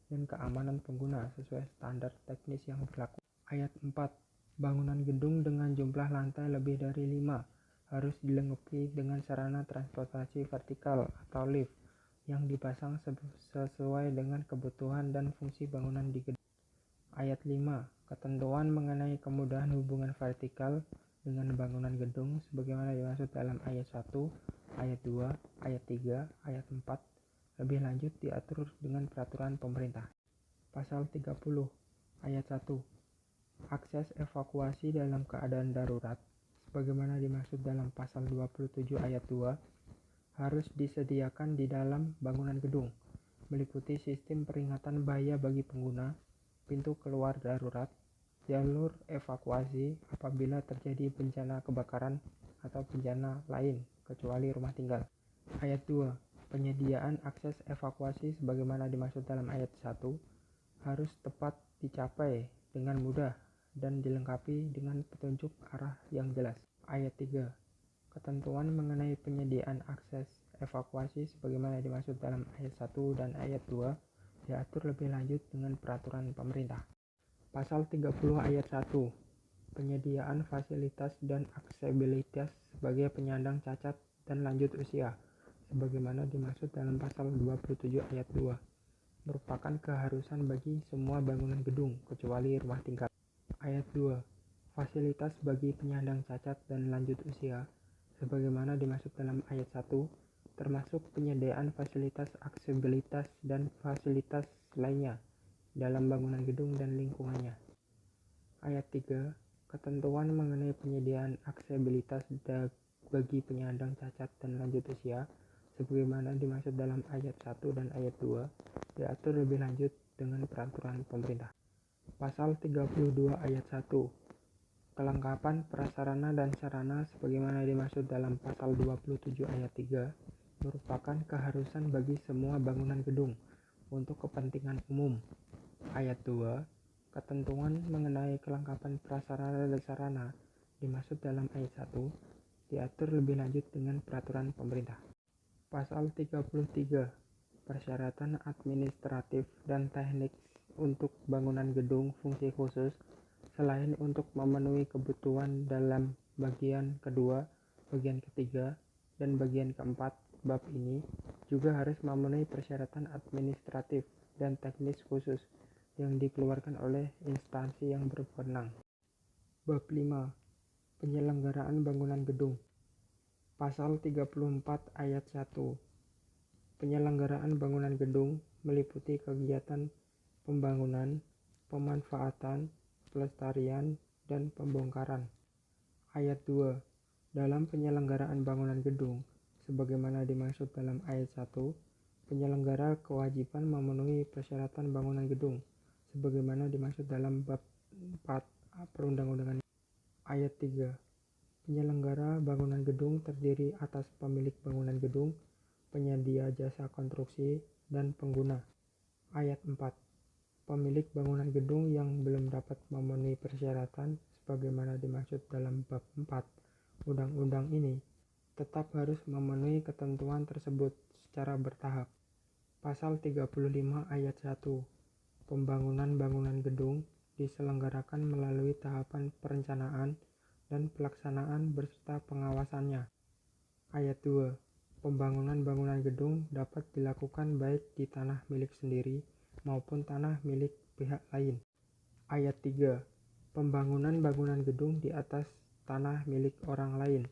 dan keamanan pengguna sesuai standar teknis yang berlaku. Ayat 4. Bangunan gedung dengan jumlah lantai lebih dari 5 harus dilengkapi dengan sarana transportasi vertikal atau lift yang dipasang sesuai dengan kebutuhan dan fungsi bangunan di gedung. Ayat 5. Ketentuan mengenai kemudahan hubungan vertikal dengan bangunan gedung sebagaimana dimaksud dalam ayat 1, ayat 2, ayat 3, ayat 4 lebih lanjut diatur dengan peraturan pemerintah. Pasal 30 ayat 1. Akses evakuasi dalam keadaan darurat sebagaimana dimaksud dalam pasal 27 ayat 2 harus disediakan di dalam bangunan gedung, meliputi sistem peringatan bahaya bagi pengguna, pintu keluar darurat, jalur evakuasi apabila terjadi bencana kebakaran atau bencana lain kecuali rumah tinggal. Ayat 2. Penyediaan akses evakuasi sebagaimana dimaksud dalam ayat 1 harus tepat dicapai dengan mudah dan dilengkapi dengan petunjuk arah yang jelas. Ayat 3. Ketentuan mengenai penyediaan akses evakuasi sebagaimana dimaksud dalam ayat 1 dan ayat 2 diatur lebih lanjut dengan peraturan pemerintah. Pasal 30 ayat 1. Penyediaan fasilitas dan aksesibilitas sebagai penyandang cacat dan lanjut usia sebagaimana dimaksud dalam pasal 27 ayat 2 merupakan keharusan bagi semua bangunan gedung kecuali rumah tinggal. Ayat 2. Fasilitas bagi penyandang cacat dan lanjut usia sebagaimana dimaksud dalam ayat 1 termasuk penyediaan fasilitas aksesibilitas dan fasilitas lainnya dalam bangunan gedung dan lingkungannya. Ayat 3. Ketentuan mengenai penyediaan aksesibilitas bagi penyandang cacat dan lanjut usia sebagaimana dimaksud dalam ayat 1 dan ayat 2 diatur lebih lanjut dengan peraturan pemerintah. Pasal 32 ayat 1. Kelengkapan prasarana dan sarana sebagaimana dimaksud dalam pasal 27 ayat 3 merupakan keharusan bagi semua bangunan gedung untuk kepentingan umum. Ayat 2. Ketentuan mengenai kelengkapan prasarana dan sarana dimaksud dalam ayat 1 diatur lebih lanjut dengan peraturan pemerintah. Pasal 33. Persyaratan administratif dan teknik untuk bangunan gedung fungsi khusus selain untuk memenuhi kebutuhan dalam bagian kedua, bagian ketiga, dan bagian keempat bab ini juga harus memenuhi persyaratan administratif dan teknis khusus yang dikeluarkan oleh instansi yang berwenang. Bab 5. Penyelenggaraan bangunan gedung. Pasal 34 ayat 1. Penyelenggaraan bangunan gedung meliputi kegiatan pembangunan, pemanfaatan, pelestarian, dan pembongkaran. Ayat 2. Dalam penyelenggaraan bangunan gedung, sebagaimana dimaksud dalam ayat 1, penyelenggara kewajiban memenuhi persyaratan bangunan gedung, sebagaimana dimaksud dalam bab 4 Perundang-undangan. Ayat 3. Penyelenggara bangunan gedung terdiri atas pemilik bangunan gedung, penyedia jasa konstruksi, dan pengguna. Ayat 4. Pemilik bangunan gedung yang belum dapat memenuhi persyaratan sebagaimana dimaksud dalam bab 4 undang-undang ini tetap harus memenuhi ketentuan tersebut secara bertahap. Pasal 35 ayat 1. Pembangunan bangunan gedung diselenggarakan melalui tahapan perencanaan dan pelaksanaan beserta pengawasannya. Ayat 2. Pembangunan bangunan gedung dapat dilakukan baik di tanah milik sendiri maupun tanah milik pihak lain. Ayat 3. Pembangunan bangunan gedung di atas tanah milik orang lain,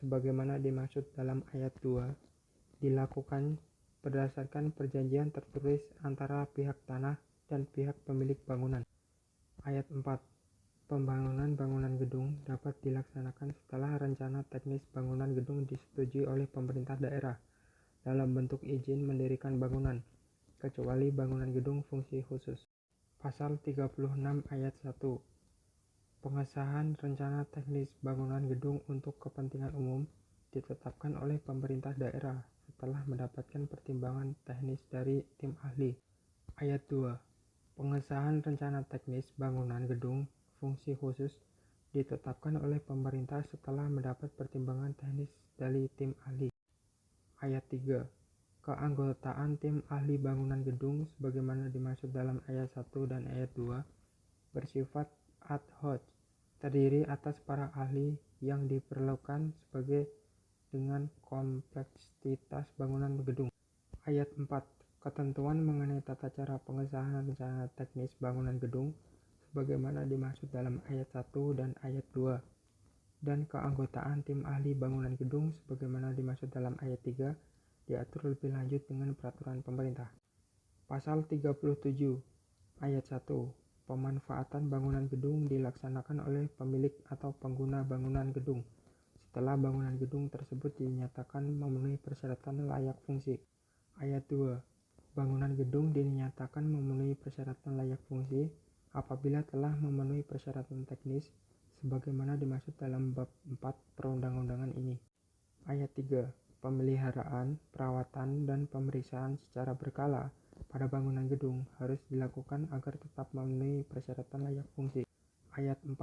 sebagaimana dimaksud dalam ayat 2, dilakukan berdasarkan perjanjian tertulis antara pihak tanah dan pihak pemilik bangunan. Ayat 4. Pembangunan bangunan gedung dapat dilaksanakan setelah rencana teknis bangunan gedung disetujui oleh pemerintah daerah dalam bentuk izin mendirikan bangunan, kecuali bangunan gedung fungsi khusus. Pasal 36 ayat 1. Pengesahan rencana teknis bangunan gedung untuk kepentingan umum ditetapkan oleh pemerintah daerah setelah mendapatkan pertimbangan teknis dari tim ahli. Ayat 2. Pengesahan rencana teknis bangunan gedung fungsi khusus ditetapkan oleh pemerintah setelah mendapat pertimbangan teknis dari tim ahli. Ayat 3. Keanggotaan tim ahli bangunan gedung sebagaimana dimaksud dalam ayat 1 dan ayat 2 bersifat ad hoc, terdiri atas para ahli yang diperlukan sebagai dengan kompleksitas bangunan gedung. Ayat 4. Ketentuan mengenai tata cara pengesahan rencana teknis bangunan gedung sebagaimana dimaksud dalam ayat 1 dan ayat 2 dan keanggotaan tim ahli bangunan gedung sebagaimana dimaksud dalam ayat 3 diatur lebih lanjut dengan peraturan pemerintah. Pasal 37 ayat 1. Pemanfaatan bangunan gedung dilaksanakan oleh pemilik atau pengguna bangunan gedung setelah bangunan gedung tersebut dinyatakan memenuhi persyaratan layak fungsi. Ayat 2. Bangunan gedung dinyatakan memenuhi persyaratan layak fungsi apabila telah memenuhi persyaratan teknis sebagaimana dimaksud dalam bab 4 perundang-undangan ini. Ayat 3. Pemeliharaan, perawatan, dan pemeriksaan secara berkala pada bangunan gedung harus dilakukan agar tetap memenuhi persyaratan layak fungsi. Ayat 4.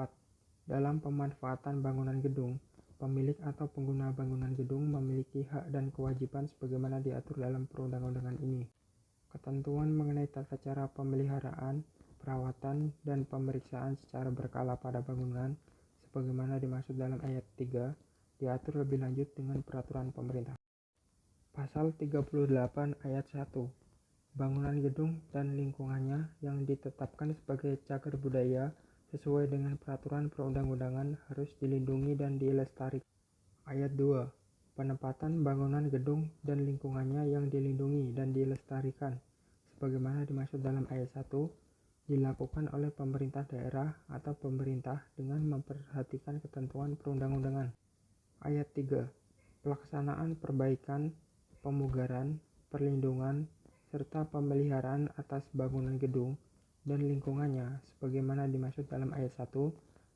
Dalam pemanfaatan bangunan gedung, pemilik atau pengguna bangunan gedung memiliki hak dan kewajiban sebagaimana diatur dalam perundang-undangan ini. Ketentuan mengenai tata cara pemeliharaan, perawatan, dan pemeriksaan secara berkala pada bangunan sebagaimana dimaksud dalam ayat 3 diatur lebih lanjut dengan peraturan pemerintah. Pasal 38 ayat 1. Bangunan gedung dan lingkungannya yang ditetapkan sebagai cagar budaya sesuai dengan peraturan perundang-undangan harus dilindungi dan dilestarikan. Ayat 2. Penempatan bangunan gedung dan lingkungannya yang dilindungi dan dilestarikan sebagaimana dimaksud dalam ayat 1 dilakukan oleh pemerintah daerah atau pemerintah dengan memperhatikan ketentuan perundang-undangan. Ayat 3. Pelaksanaan perbaikan, pemugaran, perlindungan, serta pemeliharaan atas bangunan gedung dan lingkungannya sebagaimana dimaksud dalam ayat 1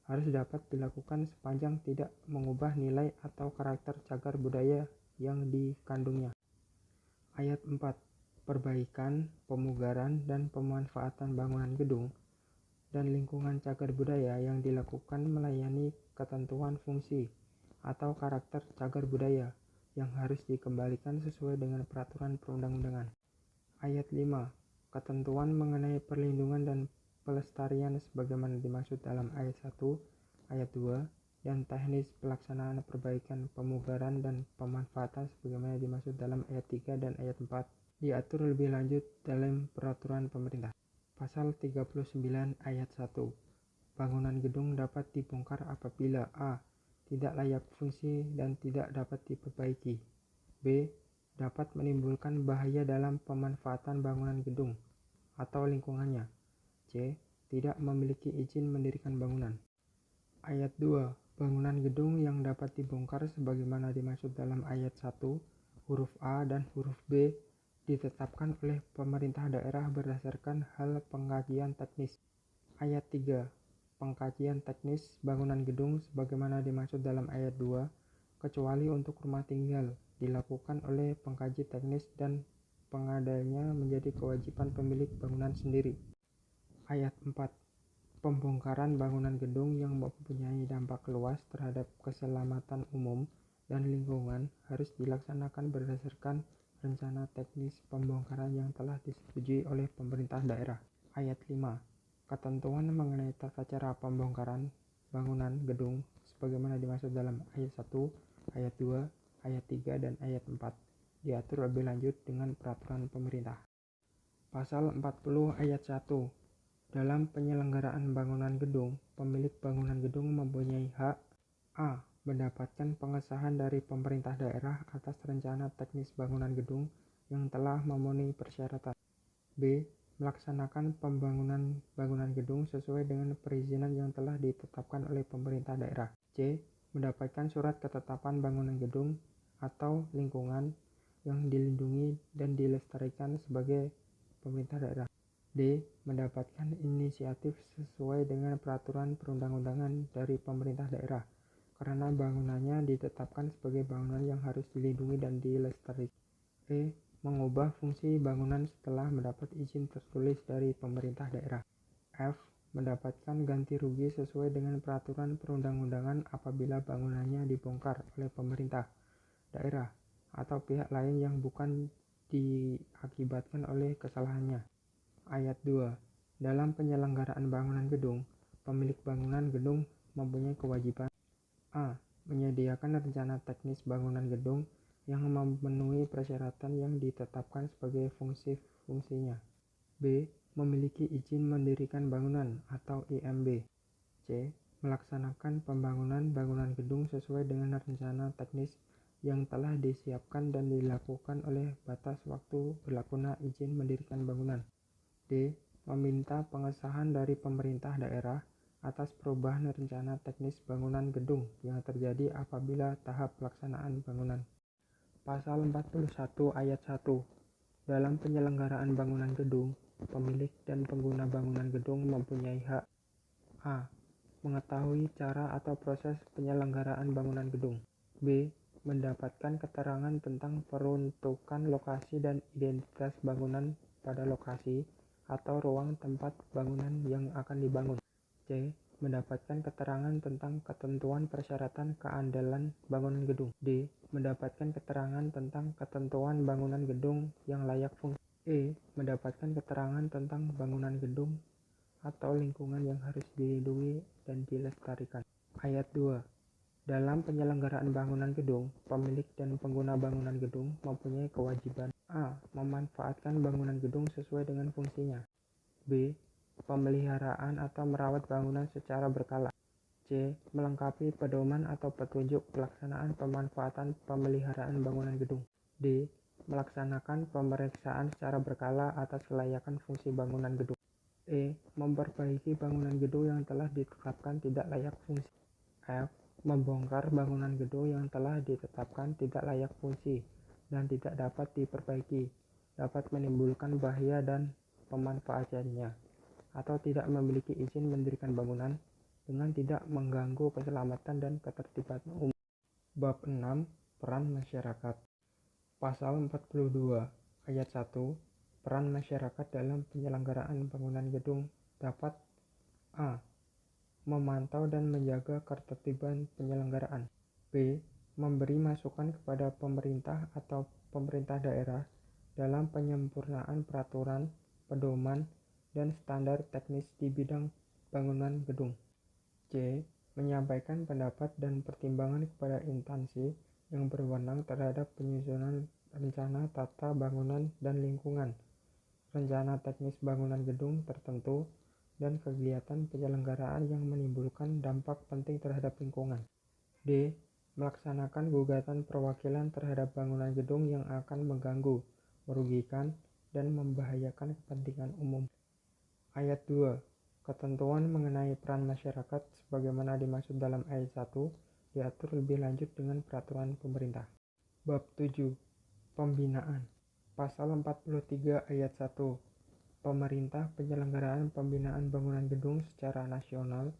harus dapat dilakukan sepanjang tidak mengubah nilai atau karakter cagar budaya yang dikandungnya. Ayat 4. Perbaikan, pemugaran, dan pemanfaatan bangunan gedung dan lingkungan cagar budaya yang dilakukan melayani ketentuan fungsi atau karakter cagar budaya yang harus dikembalikan sesuai dengan peraturan perundang-undangan. Ayat 5. Ketentuan mengenai perlindungan dan pelestarian sebagaimana dimaksud dalam ayat 1, ayat 2, dan teknis pelaksanaan perbaikan, pemugaran, dan pemanfaatan sebagaimana dimaksud dalam ayat 3 dan ayat 4 diatur lebih lanjut dalam peraturan pemerintah. Pasal 39 ayat 1. Bangunan gedung dapat dibongkar apabila a. tidak layak fungsi dan tidak dapat diperbaiki. B. Dapat menimbulkan bahaya dalam pemanfaatan bangunan gedung atau lingkungannya. C. Tidak memiliki izin mendirikan bangunan. Ayat 2. Bangunan gedung yang dapat dibongkar sebagaimana dimaksud dalam ayat 1, huruf A dan huruf B ditetapkan oleh pemerintah daerah berdasarkan hal pengkajian teknis. Ayat 3. Pengkajian teknis bangunan gedung sebagaimana dimaksud dalam ayat 2, kecuali untuk rumah tinggal, dilakukan oleh pengkaji teknis dan pengadanya menjadi kewajiban pemilik bangunan sendiri. Ayat 4. Pembongkaran bangunan gedung yang mempunyai dampak luas terhadap keselamatan umum dan lingkungan harus dilaksanakan berdasarkan rencana teknis pembongkaran yang telah disetujui oleh pemerintah daerah. Ayat 5. Ketentuan mengenai tata cara pembongkaran bangunan gedung sebagaimana dimaksud dalam ayat 1, ayat 2, ayat 3, dan ayat 4 diatur lebih lanjut dengan peraturan pemerintah. Pasal 40 ayat 1. Dalam penyelenggaraan bangunan gedung, pemilik bangunan gedung mempunyai hak a. mendapatkan pengesahan dari pemerintah daerah atas rencana teknis bangunan gedung yang telah memenuhi persyaratan. B. Melaksanakan pembangunan bangunan gedung sesuai dengan perizinan yang telah ditetapkan oleh pemerintah daerah. C. Mendapatkan surat ketetapan bangunan gedung atau lingkungan yang dilindungi dan dilestarikan sebagai pemerintah daerah. D. Mendapatkan inisiatif sesuai dengan peraturan perundang-undangan dari pemerintah daerah karena bangunannya ditetapkan sebagai bangunan yang harus dilindungi dan dilestarikan. E. Mengubah fungsi bangunan setelah mendapat izin tertulis dari pemerintah daerah. F. Mendapatkan ganti rugi sesuai dengan peraturan perundang-undangan apabila bangunannya dibongkar oleh pemerintah daerah atau pihak lain yang bukan diakibatkan oleh kesalahannya. Ayat 2. Dalam penyelenggaraan bangunan gedung, pemilik bangunan gedung mempunyai kewajiban a. Menyediakan rencana teknis bangunan gedung yang memenuhi persyaratan yang ditetapkan sebagai fungsi-fungsinya. B. Memiliki izin mendirikan bangunan atau IMB. C. Melaksanakan pembangunan bangunan gedung sesuai dengan rencana teknis yang telah disiapkan dan dilakukan oleh batas waktu berlakunya izin mendirikan bangunan. D. Meminta pengesahan dari pemerintah daerah atas perubahan rencana teknis bangunan gedung yang terjadi apabila tahap pelaksanaan bangunan. Pasal 41 ayat 1. Dalam penyelenggaraan bangunan gedung, pemilik dan pengguna bangunan gedung mempunyai hak a. Mengetahui cara atau proses penyelenggaraan bangunan gedung. B. Mendapatkan keterangan tentang peruntukan lokasi dan identitas bangunan pada lokasi atau ruang tempat bangunan yang akan dibangun. C. Mendapatkan keterangan tentang ketentuan persyaratan keandalan bangunan gedung. D. Mendapatkan keterangan tentang ketentuan bangunan gedung yang layak fungsi. E. Mendapatkan keterangan tentang bangunan gedung atau lingkungan yang harus dilindungi dan dilestarikan. Ayat 2. Dalam penyelenggaraan bangunan gedung, pemilik dan pengguna bangunan gedung mempunyai kewajiban a. Memanfaatkan bangunan gedung sesuai dengan fungsinya. B. Pemeliharaan atau merawat bangunan secara berkala. C. Melengkapi pedoman atau petunjuk pelaksanaan pemanfaatan pemeliharaan bangunan gedung. D. Melaksanakan pemeriksaan secara berkala atas kelayakan fungsi bangunan gedung. E. Memperbaiki bangunan gedung yang telah ditetapkan tidak layak fungsi. F. Membongkar bangunan gedung yang telah ditetapkan tidak layak fungsi dan tidak dapat diperbaiki, dapat menimbulkan bahaya dan pemanfaatannya, atau tidak memiliki izin mendirikan bangunan dengan tidak mengganggu keselamatan dan ketertiban umum. Bab 6. Peran masyarakat. Pasal 42 ayat 1. Peran masyarakat dalam penyelenggaraan bangunan gedung dapat a. Memantau dan menjaga ketertiban penyelenggaraan. B. Memberi masukan kepada pemerintah atau pemerintah daerah dalam penyempurnaan peraturan, pedoman, dan standar teknis di bidang bangunan gedung. C. Menyampaikan pendapat dan pertimbangan kepada instansi yang berwenang terhadap penyusunan rencana tata bangunan dan lingkungan, rencana teknis bangunan gedung tertentu, dan kegiatan penyelenggaraan yang menimbulkan dampak penting terhadap lingkungan. D. Melaksanakan gugatan perwakilan terhadap bangunan gedung yang akan mengganggu, merugikan, dan membahayakan kepentingan umum. Ayat 2. Ketentuan mengenai peran masyarakat sebagaimana dimaksud dalam ayat 1 diatur lebih lanjut dengan peraturan pemerintah. Bab 7. Pembinaan. Pasal 43 ayat 1. Pemerintah penyelenggaraan pembinaan bangunan gedung secara nasional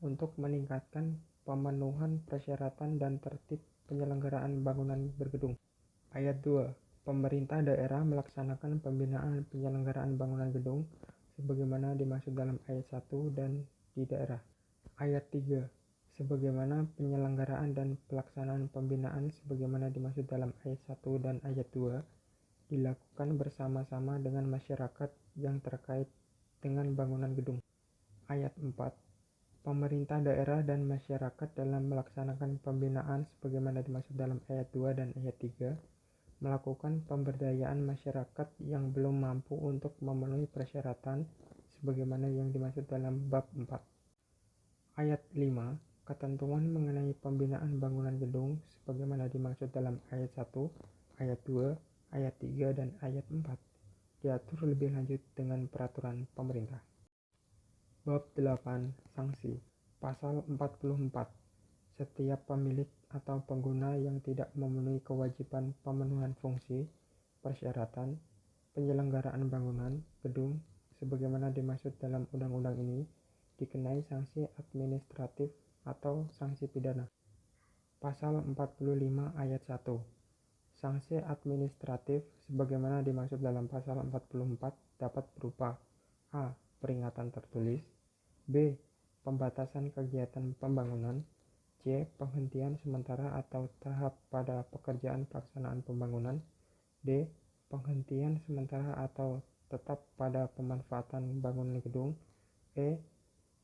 untuk meningkatkan pemenuhan persyaratan dan tertib penyelenggaraan bangunan bergedung. Ayat 2. Pemerintah daerah melaksanakan pembinaan penyelenggaraan bangunan gedung sebagaimana dimaksud dalam ayat 1 dan di daerah. Ayat 3. Sebagaimana penyelenggaraan dan pelaksanaan pembinaan sebagaimana dimaksud dalam ayat 1 dan ayat 2 dilakukan bersama-sama dengan masyarakat yang terkait dengan bangunan gedung. Ayat 4. Pemerintah daerah dan masyarakat dalam melaksanakan pembinaan sebagaimana dimaksud dalam ayat 2 dan ayat 3 melakukan pemberdayaan masyarakat yang belum mampu untuk memenuhi persyaratan sebagaimana yang dimaksud dalam bab 4. Ayat 5. Ketentuan mengenai pembinaan bangunan gedung sebagaimana dimaksud dalam ayat 1, ayat 2, ayat 3, dan ayat 4 diatur lebih lanjut dengan peraturan pemerintah. Bab 8. Sanksi. Pasal 44. Setiap pemilik atau pengguna yang tidak memenuhi kewajiban pemenuhan fungsi, persyaratan, penyelenggaraan bangunan gedung sebagaimana dimaksud dalam undang-undang ini dikenai sanksi administratif atau sanksi pidana. Pasal 45 ayat 1. Sanksi administratif sebagaimana dimaksud dalam pasal 44 dapat berupa a. Peringatan tertulis. B. Pembatasan kegiatan pembangunan. C. Penghentian sementara atau tahap pada pekerjaan pelaksanaan pembangunan. D. Penghentian sementara atau tetap pada pemanfaatan bangunan gedung. E.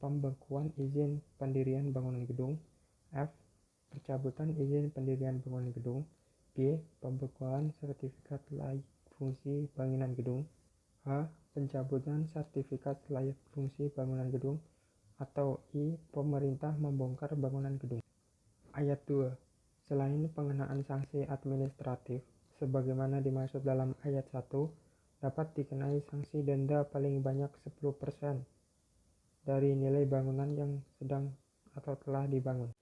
Pembekuan izin pendirian bangunan gedung. F. Pencabutan izin pendirian bangunan gedung. G. Pembekuan sertifikat layak fungsi bangunan gedung. H. Pencabutan sertifikat layak fungsi bangunan gedung. Atau I. Pemerintah membongkar bangunan gedung. Ayat 2. Selain pengenaan sanksi administratif, sebagaimana dimaksud dalam ayat 1, dapat dikenai sanksi denda paling banyak 10% dari nilai bangunan yang sedang atau telah dibangun.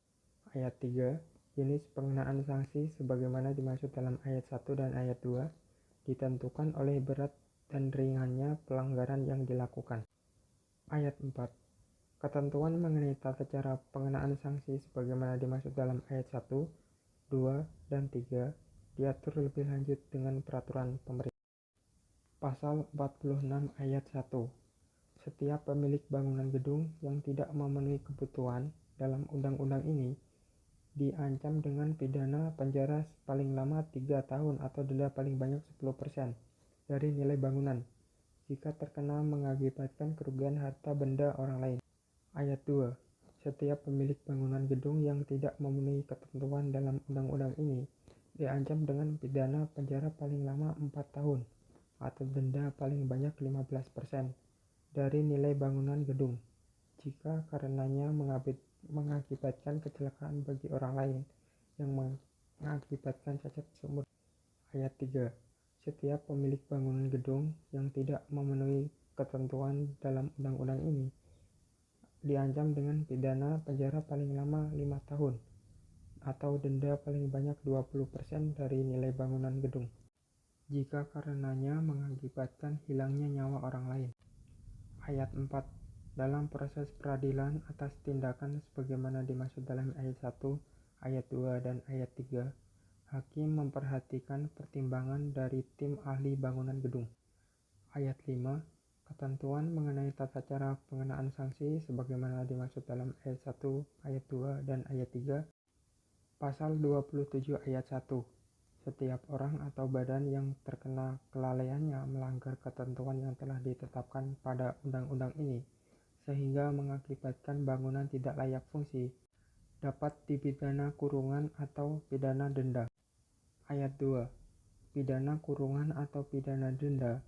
Ayat 3. Jenis pengenaan sanksi sebagaimana dimaksud dalam ayat 1 dan ayat 2 ditentukan oleh berat dan ringannya pelanggaran yang dilakukan. Ayat 4. Ketentuan mengenai tata cara pengenaan sanksi sebagaimana dimaksud dalam ayat 1, 2, dan 3 diatur lebih lanjut dengan peraturan pemerintah. Pasal 46 ayat 1. Setiap pemilik bangunan gedung yang tidak memenuhi kebutuhan dalam undang-undang ini diancam dengan pidana penjara paling lama 3 tahun atau denda paling banyak 10% dari nilai bangunan jika terkena mengakibatkan kerugian harta benda orang lain. Ayat 2. Setiap pemilik bangunan gedung yang tidak memenuhi ketentuan dalam undang-undang ini diancam dengan pidana penjara paling lama 4 tahun atau denda paling banyak 15% dari nilai bangunan gedung jika karenanya mengakibatkan kecelakaan bagi orang lain yang mengakibatkan cacat seumur. Ayat 3. Setiap pemilik bangunan gedung yang tidak memenuhi ketentuan dalam undang-undang ini diancam dengan pidana penjara paling lama 5 tahun atau denda paling banyak 20% dari nilai bangunan gedung jika karenanya mengakibatkan hilangnya nyawa orang lain. Ayat 4. Dalam proses peradilan atas tindakan sebagaimana dimaksud dalam ayat 1, ayat 2, dan ayat 3, hakim memperhatikan pertimbangan dari tim ahli bangunan gedung. Ayat 5. Ketentuan mengenai tata cara pengenaan sanksi sebagaimana dimaksud dalam ayat 1, ayat 2, dan ayat 3. Pasal 27 ayat 1. Setiap orang atau badan yang terkena kelalaiannya melanggar ketentuan yang telah ditetapkan pada undang-undang ini sehingga mengakibatkan bangunan tidak layak fungsi dapat dipidana kurungan atau pidana denda. Ayat 2. Pidana kurungan atau pidana denda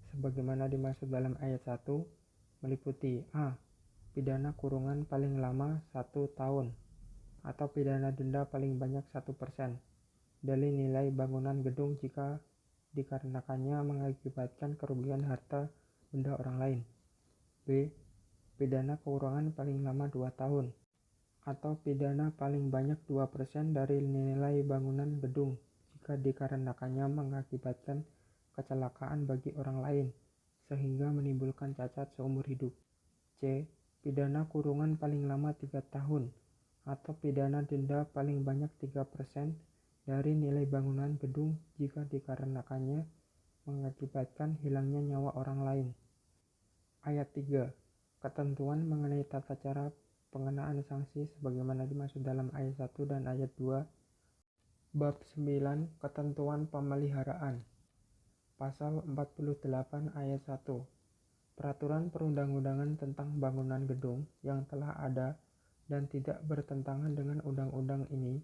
sebagaimana dimaksud dalam ayat 1 meliputi A. Pidana kurungan paling lama 1 tahun atau pidana denda paling banyak 1% dari nilai bangunan gedung jika dikarenakannya mengakibatkan kerugian harta benda orang lain. B. Pidana kurungan paling lama 2 tahun atau pidana paling banyak 2% dari nilai bangunan gedung jika dikarenakannya mengakibatkan kecelakaan bagi orang lain sehingga menimbulkan cacat seumur hidup. C. Pidana kurungan paling lama 3 tahun atau pidana denda paling banyak 3% dari nilai bangunan gedung jika dikarenakannya mengakibatkan hilangnya nyawa orang lain. Ayat 3. Ketentuan mengenai tata cara pengenaan sanksi sebagaimana dimaksud dalam ayat 1 dan ayat 2. Bab 9. Ketentuan pemeliharaan. Pasal 48 ayat 1. Peraturan perundang-undangan tentang bangunan gedung yang telah ada dan tidak bertentangan dengan undang-undang ini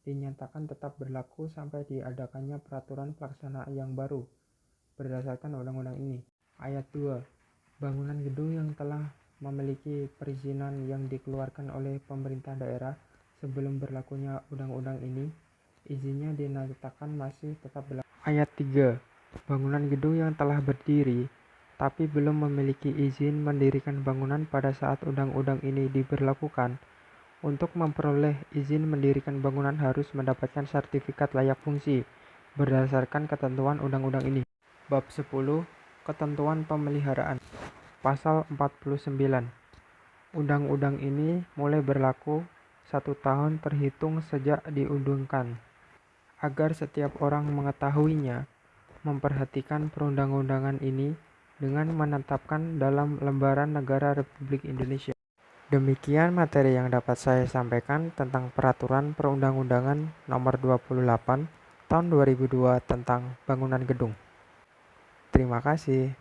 dinyatakan tetap berlaku sampai diadakannya peraturan pelaksanaan yang baru berdasarkan undang-undang ini. Ayat 2. Bangunan gedung yang telah memiliki perizinan yang dikeluarkan oleh pemerintah daerah sebelum berlakunya undang-undang ini, izinnya dinyatakan masih tetap berlaku. Ayat 3. Bangunan gedung yang telah berdiri tapi belum memiliki izin mendirikan bangunan pada saat undang-undang ini diberlakukan, untuk memperoleh izin mendirikan bangunan harus mendapatkan sertifikat layak fungsi berdasarkan ketentuan undang-undang ini. Bab 10. Ketentuan pemeliharaan. Pasal 49. Undang-undang ini mulai berlaku 1 tahun terhitung sejak diundangkan. Agar setiap orang mengetahuinya, memperhatikan perundang-undangan ini dengan menetapkan dalam Lembaran Negara Republik Indonesia. Demikian materi yang dapat saya sampaikan tentang Peraturan Perundang-undangan Nomor 28 Tahun 2002 tentang bangunan gedung. Terima kasih.